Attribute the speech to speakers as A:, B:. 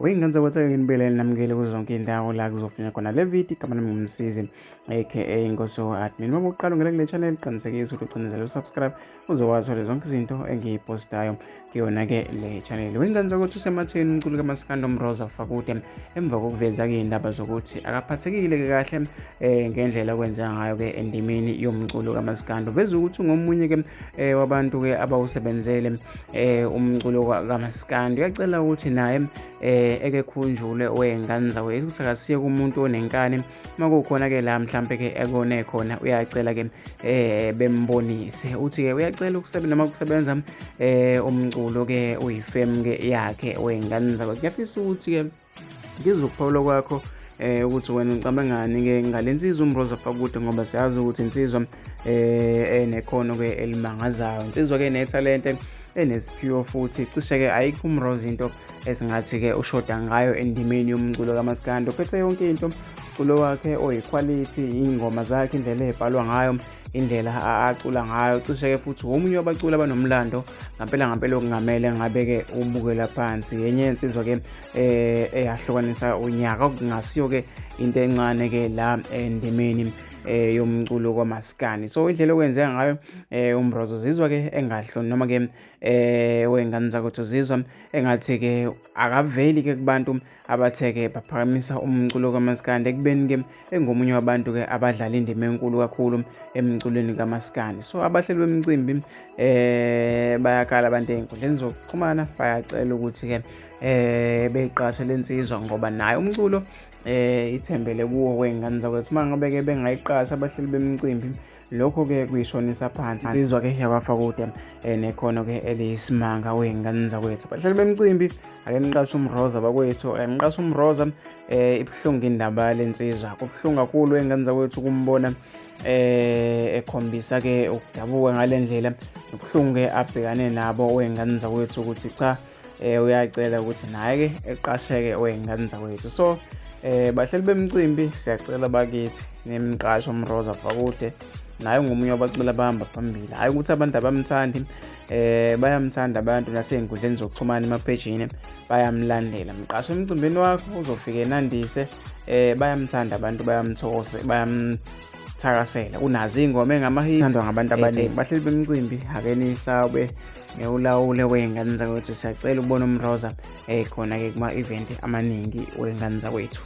A: Wey'ngane zakwethu nginibelele namukele kuzo zonke iy'ndawo la kuzofinywa khona le video. Igama lami ngumsizi aka Inkosi admin. Uma uqala ungena kule channel qinisekisa ukuthi ucinezele usubscribe uzokwazi ukuthola zonke izinto engiy'postayo kuyona-ke le channel. Wey'ngane zakwethu usematheni umculi kaMaskandi uMroza Fakude emva kokuveza-ke iy'ndaba zokuthi akaphathekile-ke kahle ngendlela okwenzeka ngayo-ke endimeni yomculo kaMaskandi. Uveza ukuthi ungomunye-ke wabantu-ke abawusebenzele umculo kaMaskandi. Uyacela ukuthi naye eke khunjule wey'ngane zakwethu ukuthi akasiye kumuntu onenkani. Uma kukhona-ke la mhlampe-ke ekone khona uyacela-ke bembonise. Uthi-ke uyacela ukusebenza umculo-ke uyifemu-ke yakhe wey'ngane zakwethu. Ngiyafisa ukuthi-ke ngizwe ukuphawula kwakho ukuthi wena ucabanga ngani-ke ngale nsizwa uMroza Fakude, ngoba siyazi ukuthi insizwa enekhono-ke elimangazayo, insizwa-ke nethalente enesiphiwo futhi cishe-ke ayikho uMroza into esingathi-ke ushoda ngayo endimeni yomculo kaMaskandi. Uphethe yonke into, umculo wakhe oyikhwalithi, iy'ngoma zakhe, indlela ey'bhalwa ngayo, indlela acula ngayo. Cishe-ke futhi omunye wabaculi abanomlando ngampela okungamele ngabe-ke ubukela phansi. Yenye yensizwa-ke eyahlukanisa unyaka, okungasiyo-ke into encane-ke la endimeni yomculo kwaMaskandi. So indlela okwenzeka ngayo uMroza uzizwa-ke engahloni, noma-ke wey'ngane zakwethu uzizwa engathi-ke akaveli-ke kubantu abathe-ke baphakamisa umculo kaMaskandi, ekubeni-ke engomunye wabantu-ke abadlala indima enkulu kakhulu emculweni kaMaskandi. So abahleli bemicimbi bayakhala abantu ey'nkundleni zokuxhumana, bayacela ukuthi-ke beyiqashe le nsizwa ngoba naye umculo ithembele kuwo wey'ngane zakwethu. Uma ngabe-ke bengayiqasha abahleli bemicimbi, lokho-ke kuyishonisa phansi insizwa-ke yakwaFakude nekhono-ke eliyisimanga wey'ngane zakwethu. Abahleli bemicimbi, ake niqashe uMroza bakwethu, ake niqashe uMroza. Ibuhlungu indaba yale nsizwa, kubuhlungu kakhulu wey'ngane zakwethu ukumbona ekhombisa-ke ukudabuka ngale ndlela. Ubuhlungu-ke abhekane nabo wey'ngane zakwethu ukuthi cha, uyacela ukuthi naye-ke eqasheke wey'ngane zakwethu. So bahleli bemicimbi, siyacela bakithi nimqashe uMroza Fakude, naye ngomunye wabaculi abahamba phambili. Hhayi ukuthi abantu abamthandi, bayamthanda abantu nasey'nkundleni zokuxhumana, emaphejini bayamlandela. Mqashe emcimbini wakho uzofike nandise. Bayamthanda abantu, bayamthakasela. Unazo iy'ngoma engama-hit, thandwa ngabantu abaningi. Bahleli bemicimbi, ake nihlabe ngewulawule wey'ngane zakwethu. Siyacela ukubona uMroza khona-ke kuma-event amaningi wey'ngane zakwethu.